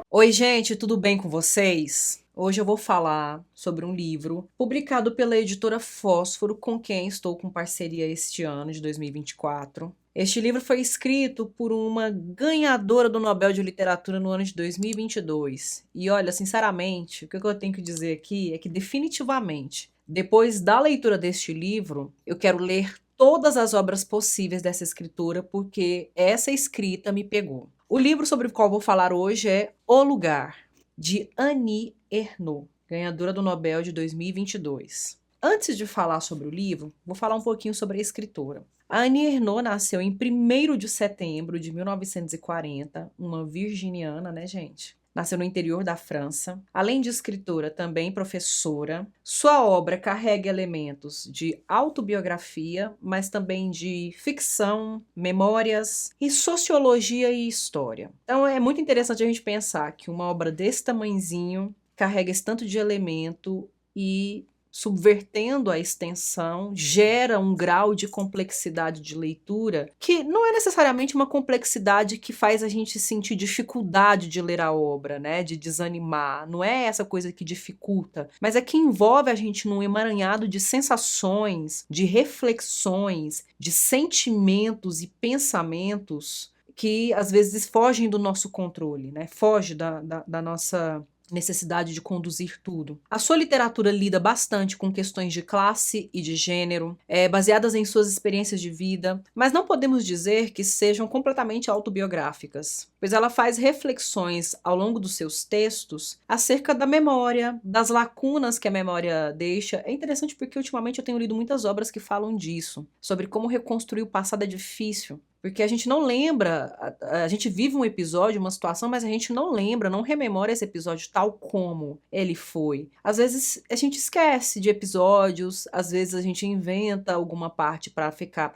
Oi, gente, tudo bem com vocês? Hoje eu vou falar sobre um livro publicado pela editora Fósforo, com quem estou com parceria este ano, de 2024. Este livro foi escrito por uma ganhadora do Nobel de Literatura no ano de 2022. E olha, sinceramente, o que eu tenho que dizer aqui é que definitivamente, depois da leitura deste livro, eu quero ler todas as obras possíveis dessa escritora, porque essa escrita me pegou. O livro sobre o qual vou falar hoje é O Lugar, de Annie Ernaux, ganhadora do Nobel de 2022. Antes de falar sobre o livro, vou falar um pouquinho sobre a escritora. A Annie Ernaux nasceu em 1º de setembro de 1940, uma virginiana, né, gente? Nasceu no interior da França. Além de escritora, também professora. Sua obra carrega elementos de autobiografia, mas também de ficção, memórias e sociologia e história. Então é muito interessante a gente pensar que uma obra desse tamanhozinho carrega esse tanto de elemento e, subvertendo a extensão, gera um grau de complexidade de leitura que não é necessariamente uma complexidade que faz a gente sentir dificuldade de ler a obra, né, de desanimar. Não é essa coisa que dificulta, mas é que envolve a gente num emaranhado de sensações, de reflexões, de sentimentos e pensamentos que às vezes fogem do nosso controle, né, foge da nossa necessidade de conduzir tudo. A sua literatura lida bastante com questões de classe e de gênero, baseadas em suas experiências de vida, mas não podemos dizer que sejam completamente autobiográficas, pois ela faz reflexões ao longo dos seus textos acerca da memória, das lacunas que a memória deixa. É interessante porque ultimamente eu tenho lido muitas obras que falam disso, sobre como reconstruir o passado é difícil. Porque a gente não lembra, a gente vive um episódio, uma situação, mas a gente não lembra, não rememora esse episódio tal como ele foi. Às vezes a gente esquece de episódios, às vezes a gente inventa alguma parte para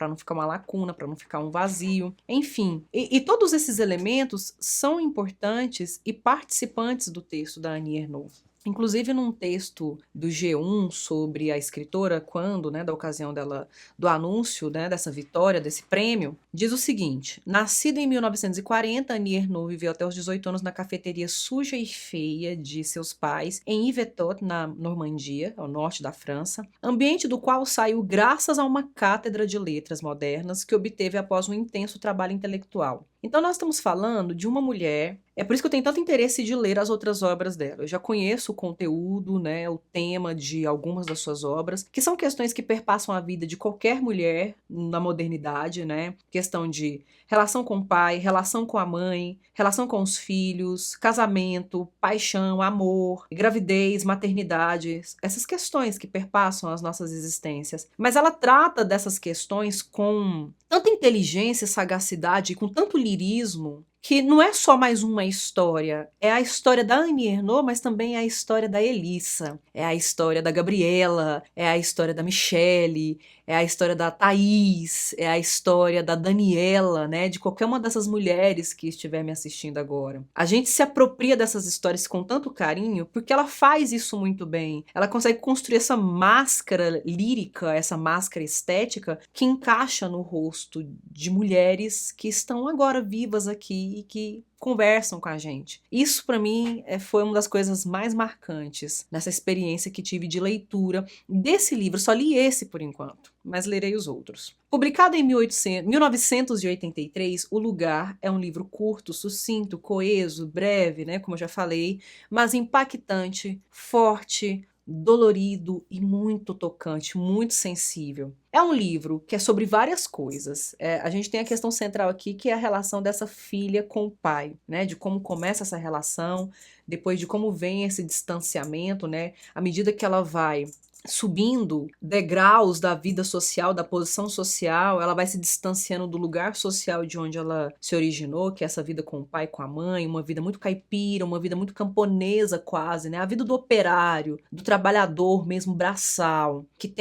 não ficar uma lacuna, para não ficar um vazio. Enfim, e todos esses elementos são importantes e participantes do texto da Annie Ernaux. Inclusive num texto do G1 sobre a escritora, quando, né, da ocasião dela, do anúncio, né, dessa vitória, desse prêmio, diz o seguinte: nascida em 1940, Annie Ernaux viveu até os 18 anos na cafeteria suja e feia de seus pais, em Yvetot, na Normandia, ao norte da França, ambiente do qual saiu graças a uma cátedra de letras modernas que obteve após um intenso trabalho intelectual. Então nós estamos falando de uma mulher, é por isso que eu tenho tanto interesse de ler as outras obras dela. Eu já conheço o conteúdo, né, o tema de algumas das suas obras, que são questões que perpassam a vida de qualquer mulher na modernidade, né? Questão de relação com o pai, relação com a mãe, relação com os filhos, casamento, paixão, amor, gravidez, maternidade, essas questões que perpassam as nossas existências. Mas ela trata dessas questões com tanta inteligência, sagacidade e com tanto lirismo que não é só mais uma história, é a história da Annie Ernaux, mas também é a história da Elissa, é a história da Gabriela, é a história da Michele, é a história da Thaís, é a história da Daniela, né, de qualquer uma dessas mulheres que estiver me assistindo agora. A gente se apropria dessas histórias com tanto carinho porque ela faz isso muito bem. Ela consegue construir essa máscara lírica, essa máscara estética que encaixa no rosto de mulheres que estão agora vivas aqui e que conversam com a gente. Isso para mim foi uma das coisas mais marcantes nessa experiência que tive de leitura desse livro. Só li esse por enquanto, mas lerei os outros. Publicado em 1983, O Lugar é um livro curto, sucinto, coeso, breve, né, como eu já falei, mas impactante, forte, dolorido e muito tocante, muito sensível. É um livro que é sobre várias coisas. A gente tem a questão central aqui, que é a relação dessa filha com o pai, né? De como começa essa relação, depois de como vem esse distanciamento, né? À medida que ela vai subindo degraus da vida social, da posição social, ela vai se distanciando do lugar social de onde ela se originou, que é essa vida com o pai e com a mãe, uma vida muito caipira, uma vida muito camponesa quase, né? A vida do operário, do trabalhador mesmo braçal, que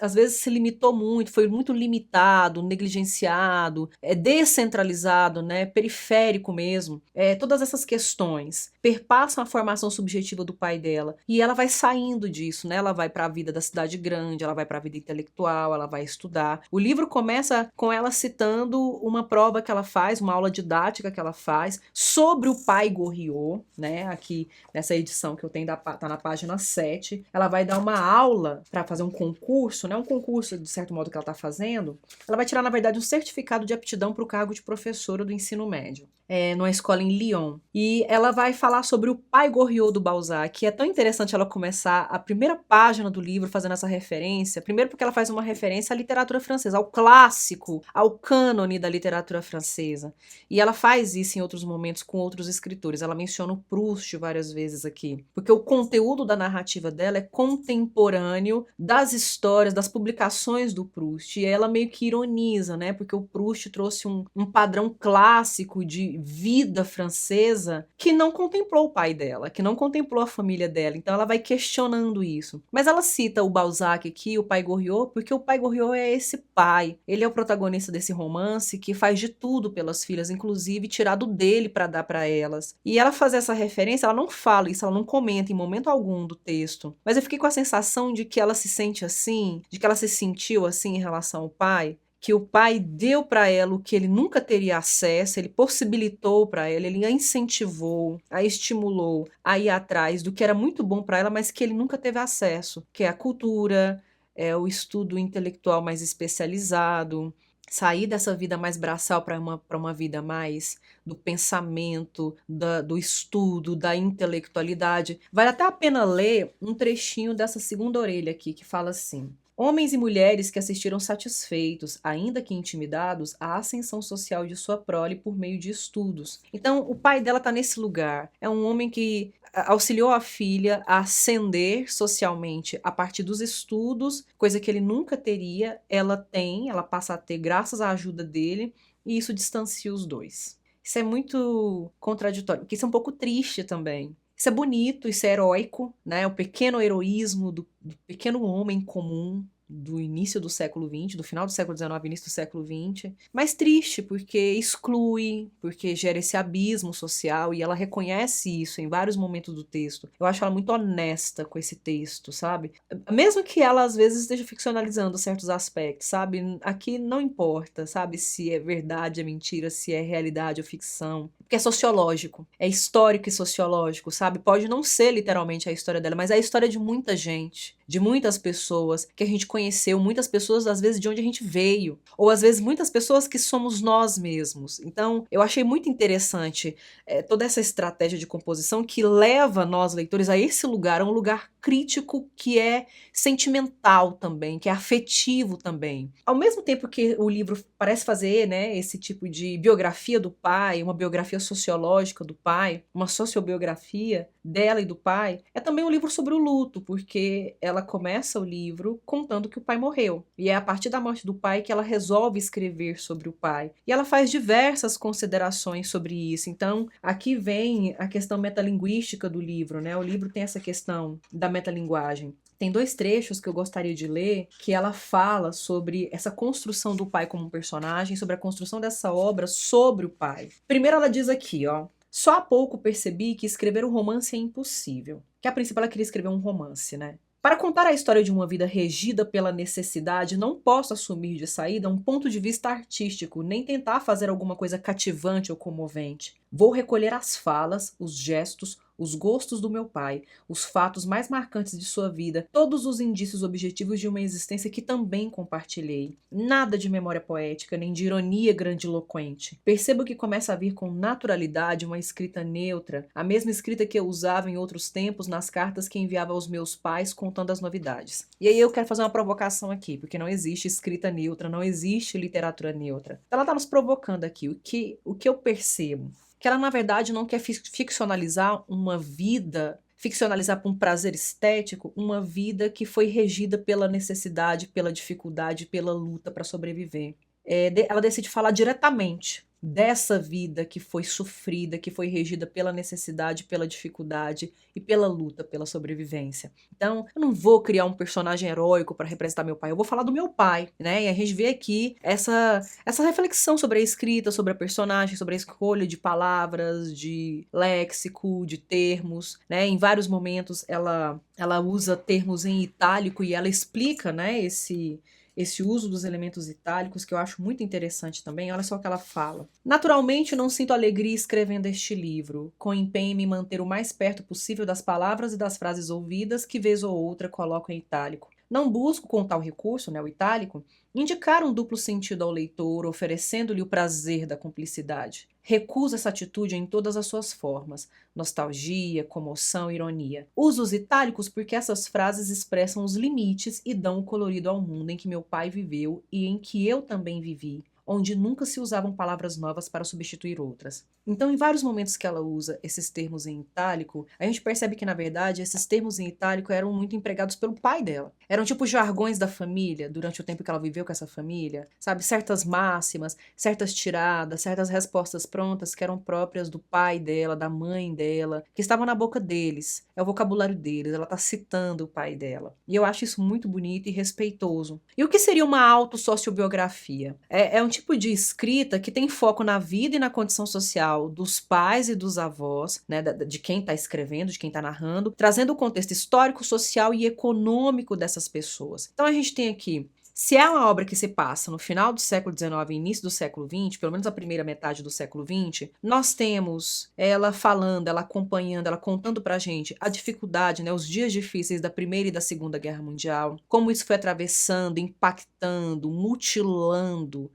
às vezes se limitou muito, foi muito limitado, negligenciado, descentralizado, né? Periférico mesmo. Todas essas questões perpassam a formação subjetiva do pai dela e ela vai saindo disso. disso, né? Ela vai para a vida da cidade grande, ela vai para a vida intelectual, ela vai estudar. O livro começa com ela citando uma prova que ela faz, uma aula didática que ela faz sobre o pai Goriot, né? Aqui nessa edição que eu tenho, tá na página 7. Ela vai dar uma aula para fazer um concurso, né? Um concurso, de certo modo, que ela está fazendo. Ela vai tirar, na verdade, um certificado de aptidão para o cargo de professora do ensino médio, numa escola em Lyon. E ela vai falar sobre o pai Goriot do Balzac, que é tão interessante ela começar a primeira página do livro fazendo essa referência. Primeiro porque ela faz uma referência à literatura francesa, ao clássico, ao cânone da literatura francesa. E ela faz isso em outros momentos com outros escritores. Ela menciona o Proust várias vezes aqui, porque o conteúdo da narrativa dela é contemporâneo das histórias, das publicações do Proust. E ela meio que ironiza, né? Porque o Proust trouxe um padrão clássico de vida francesa que não contemplou o pai dela, que não contemplou a família dela. Então ela vai questionando isso. Mas ela cita o Balzac aqui, o pai Goriot, porque o pai Goriot é esse pai. Ele é o protagonista desse romance que faz de tudo pelas filhas, inclusive tirado dele para dar para elas. E ela faz essa referência, ela não fala isso, ela não comenta em momento algum do texto. Mas eu fiquei com a sensação de que ela se sente assim, de que ela se sentiu assim em relação ao pai, que o pai deu para ela o que ele nunca teria acesso, ele possibilitou para ela, ele a incentivou, a estimulou a ir atrás do que era muito bom para ela, mas que ele nunca teve acesso, que é a cultura, é o estudo intelectual mais especializado, sair dessa vida mais braçal para uma vida mais do pensamento, do estudo, da intelectualidade. Vale até a pena ler um trechinho dessa segunda orelha aqui, que fala assim: homens e mulheres que assistiram satisfeitos, ainda que intimidados, à ascensão social de sua prole por meio de estudos. Então, o pai dela está nesse lugar. É um homem que auxiliou a filha a ascender socialmente a partir dos estudos, coisa que ele nunca teria. Ela passa a ter graças à ajuda dele, e isso distancia os dois. Isso é muito contraditório, porque isso é um pouco triste também. Isso é bonito, isso é heróico, né? O pequeno heroísmo do pequeno homem comum do início do século XX, do final do século XIX, início do século XX, mas triste porque exclui, porque gera esse abismo social, e ela reconhece isso em vários momentos do texto. Eu acho ela muito honesta com esse texto, sabe? Mesmo que ela às vezes esteja ficcionalizando certos aspectos, sabe? Aqui não importa, sabe? Se é verdade, é mentira, se é realidade ou ficção, porque é sociológico, é histórico e sociológico, sabe? Pode não ser literalmente a história dela, mas é a história de muita gente, de muitas pessoas que a gente conheceu, muitas pessoas às vezes de onde a gente veio, ou às vezes muitas pessoas que somos nós mesmos. Então eu achei muito interessante toda essa estratégia de composição que leva nós leitores a esse lugar, a um lugar crítico que é sentimental também, que é afetivo também. Ao mesmo tempo que o livro parece fazer, né, esse tipo de biografia do pai, uma biografia sociológica do pai, uma sociobiografia dela e do pai, é também um livro sobre o luto, porque ela começa o livro contando que o pai morreu. E é a partir da morte do pai que ela resolve escrever sobre o pai. E ela faz diversas considerações sobre isso. Então, aqui vem a questão metalinguística do livro, né? O livro tem essa questão da metalinguagem. Tem 2 trechos que eu gostaria de ler, que ela fala sobre essa construção do pai como um personagem, sobre a construção dessa obra sobre o pai. Primeiro ela diz aqui, ó: só há pouco percebi que escrever um romance é impossível. Que a princípio ela queria escrever um romance, né? Para contar a história de uma vida regida pela necessidade, não posso assumir de saída um ponto de vista artístico, nem tentar fazer alguma coisa cativante ou comovente. Vou recolher as falas, os gestos, os gostos do meu pai, os fatos mais marcantes de sua vida, todos os indícios objetivos de uma existência que também compartilhei. Nada de memória poética, nem de ironia grandiloquente. Percebo que começa a vir com naturalidade uma escrita neutra, a mesma escrita que eu usava em outros tempos nas cartas que enviava aos meus pais contando as novidades. E aí eu quero fazer uma provocação aqui, porque não existe escrita neutra, não existe literatura neutra. Ela está nos provocando aqui. O que eu percebo? Que ela, na verdade, não quer ficcionalizar uma vida, ficcionalizar para um prazer estético, uma vida que foi regida pela necessidade, pela dificuldade, pela luta para sobreviver. Ela decide falar diretamente dessa vida que foi sofrida, que foi regida pela necessidade, pela dificuldade e pela luta pela sobrevivência. Então, eu não vou criar um personagem heróico para representar meu pai, eu vou falar do meu pai, né? E a gente vê aqui essa reflexão sobre a escrita, sobre a personagem, sobre a escolha de palavras, de léxico, de termos, né? Em vários momentos ela usa termos em itálico e ela explica, né, esse uso dos elementos itálicos, que eu acho muito interessante também. Olha só o que ela fala. Naturalmente, não sinto alegria escrevendo este livro, com empenho em me manter o mais perto possível das palavras e das frases ouvidas que, vez ou outra, coloco em itálico. Não busco, com tal recurso, né, o itálico, indicar um duplo sentido ao leitor, oferecendo-lhe o prazer da cumplicidade. Recuso essa atitude em todas as suas formas: nostalgia, comoção, ironia. Uso os itálicos porque essas frases expressam os limites e dão o colorido ao mundo em que meu pai viveu e em que eu também vivi, onde nunca se usavam palavras novas para substituir outras. Então, em vários momentos que ela usa esses termos em itálico, a gente percebe que, na verdade, esses termos em itálico eram muito empregados pelo pai dela. Eram tipo jargões da família, durante o tempo que ela viveu com essa família, sabe? Certas máximas, certas tiradas, certas respostas prontas que eram próprias do pai dela, da mãe dela, que estavam na boca deles. É o vocabulário deles, ela está citando o pai dela. E eu acho isso muito bonito e respeitoso. E o que seria uma autossociobiografia? É um tipo de escrita que tem foco na vida e na condição social dos pais e dos avós, né, de quem está escrevendo, de quem está narrando, trazendo o contexto histórico, social e econômico dessas pessoas. Então a gente tem aqui, se é uma obra que se passa no final do século XIX e início do século XX, pelo menos a primeira metade do século XX, nós temos ela falando, ela acompanhando, ela contando pra gente a dificuldade, né, os dias difíceis da Primeira e da Segunda Guerra Mundial, como isso foi atravessando, impactando, mutilando,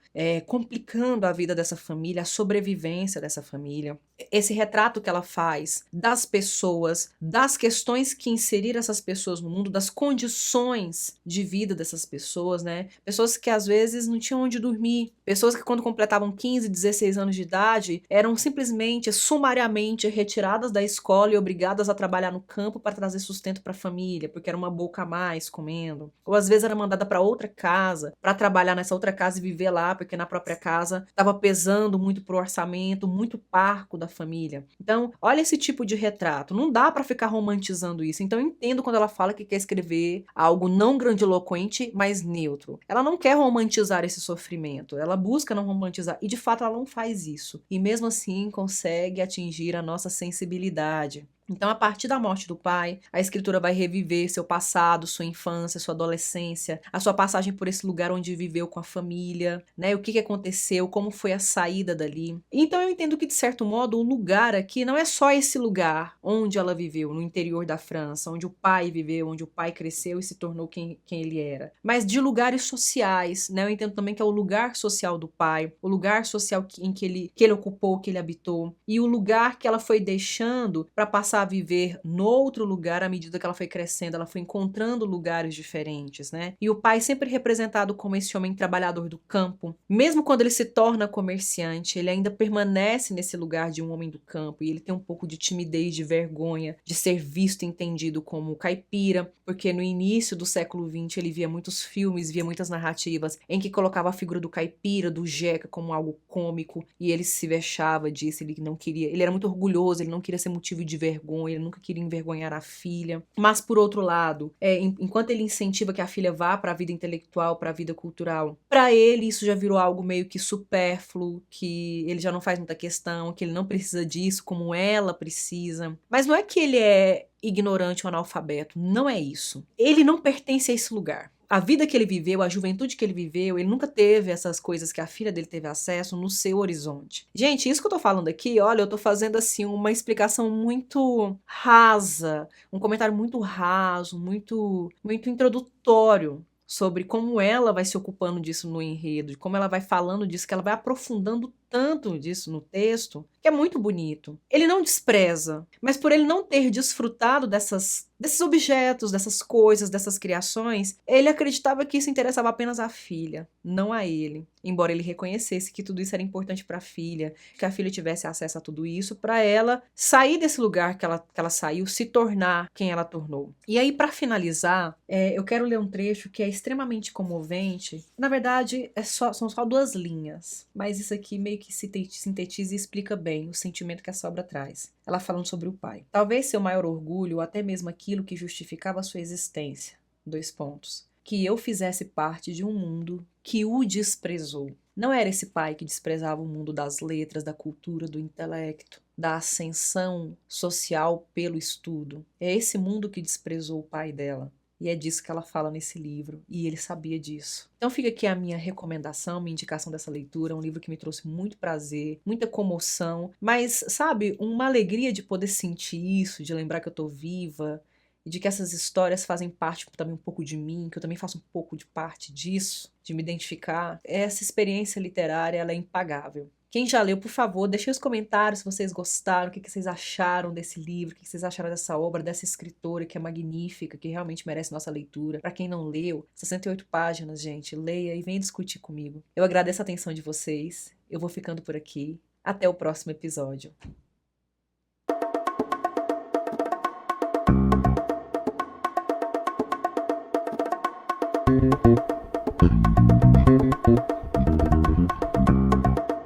complicando a vida dessa família, a sobrevivência dessa família. Esse retrato que ela faz das pessoas, das questões que inseriram essas pessoas no mundo, das condições de vida dessas pessoas, né? Pessoas que às vezes não tinham onde dormir, pessoas que quando completavam 15, 16 anos de idade eram simplesmente, sumariamente retiradas da escola e obrigadas a trabalhar no campo para trazer sustento para a família, porque era uma boca a mais comendo. Ou às vezes era mandada para outra casa, para trabalhar nessa outra casa e viver lá, porque na própria casa estava pesando muito pro orçamento, muito parco da família. Então, olha esse tipo de retrato. Não dá para ficar romantizando isso. Então, eu entendo quando ela fala que quer escrever algo não grandiloquente, mas neutro. Ela não quer romantizar esse sofrimento. Ela busca não romantizar. E, de fato, ela não faz isso. E, mesmo assim, consegue atingir a nossa sensibilidade. Então, a partir da morte do pai, a escritora vai reviver seu passado, sua infância, sua adolescência, a sua passagem por esse lugar onde viveu com a família, né? O que aconteceu, como foi a saída dali. Então, eu entendo que, de certo modo, o lugar aqui não é só esse lugar onde ela viveu, no interior da França, onde o pai viveu, onde o pai cresceu e se tornou quem ele era, mas de lugares sociais, né? Eu entendo também que é o lugar social do pai, o lugar social em que ele ocupou, que ele habitou, e o lugar que ela foi deixando para passar a viver no outro lugar à medida que ela foi crescendo, ela foi encontrando lugares diferentes, né? E o pai sempre representado como esse homem trabalhador do campo. Mesmo quando ele se torna comerciante, ele ainda permanece nesse lugar de um homem do campo e ele tem um pouco de timidez, de vergonha, de ser visto e entendido como caipira, porque no início do século XX ele via muitos filmes, via muitas narrativas em que colocava a figura do caipira, do jeca como algo cômico e ele se vexava disso, ele não queria, ele era muito orgulhoso, ele não queria ser motivo de vergonha, ele nunca queria envergonhar a filha. Mas, por outro lado, enquanto ele incentiva que a filha vá para a vida intelectual, para a vida cultural, para ele isso já virou algo meio que supérfluo, que ele já não faz muita questão, que ele não precisa disso como ela precisa. Mas não é que ele é ignorante ou analfabeto, não é isso. Ele não pertence a esse lugar. A vida que ele viveu, a juventude que ele viveu, ele nunca teve essas coisas que a filha dele teve acesso no seu horizonte. Gente, isso que eu tô falando aqui, olha, eu tô fazendo assim uma explicação muito rasa, um comentário muito raso, muito introdutório sobre como ela vai se ocupando disso no enredo, como ela vai falando disso, que ela vai aprofundando tanto disso no texto, que é muito bonito. Ele não despreza, mas por ele não ter desfrutado desses objetos, dessas coisas, dessas criações, ele acreditava que isso interessava apenas à filha, não a ele. Embora ele reconhecesse que tudo isso era importante para a filha, que a filha tivesse acesso a tudo isso, para ela sair desse lugar que ela saiu, se tornar quem ela tornou. E aí, para finalizar, eu quero ler um trecho que é extremamente comovente. Na verdade, são só 2 linhas, mas isso aqui meio que sintetiza e explica bem o sentimento que essa obra traz. Ela falando sobre o pai. Talvez seu maior orgulho, ou até mesmo aquilo que justificava a sua existência. Dois pontos. Que eu fizesse parte de um mundo que o desprezou. Não era esse pai que desprezava o mundo das letras, da cultura, do intelecto, da ascensão social pelo estudo. É esse mundo que desprezou o pai dela. E é disso que ela fala nesse livro, e ele sabia disso. Então fica aqui a minha recomendação, minha indicação dessa leitura, um livro que me trouxe muito prazer, muita comoção, mas, sabe, uma alegria de poder sentir isso, de lembrar que eu tô viva, e de que essas histórias fazem parte também um pouco de mim, que eu também faço um pouco de parte disso, de me identificar. Essa experiência literária, ela é impagável. Quem já leu, por favor, deixe nos comentários se vocês gostaram, o que vocês acharam desse livro, o que vocês acharam dessa obra, dessa escritora que é magnífica, que realmente merece nossa leitura. Para quem não leu, 68 páginas, gente, leia e venha discutir comigo. Eu agradeço a atenção de vocês, eu vou ficando por aqui. Até o próximo episódio.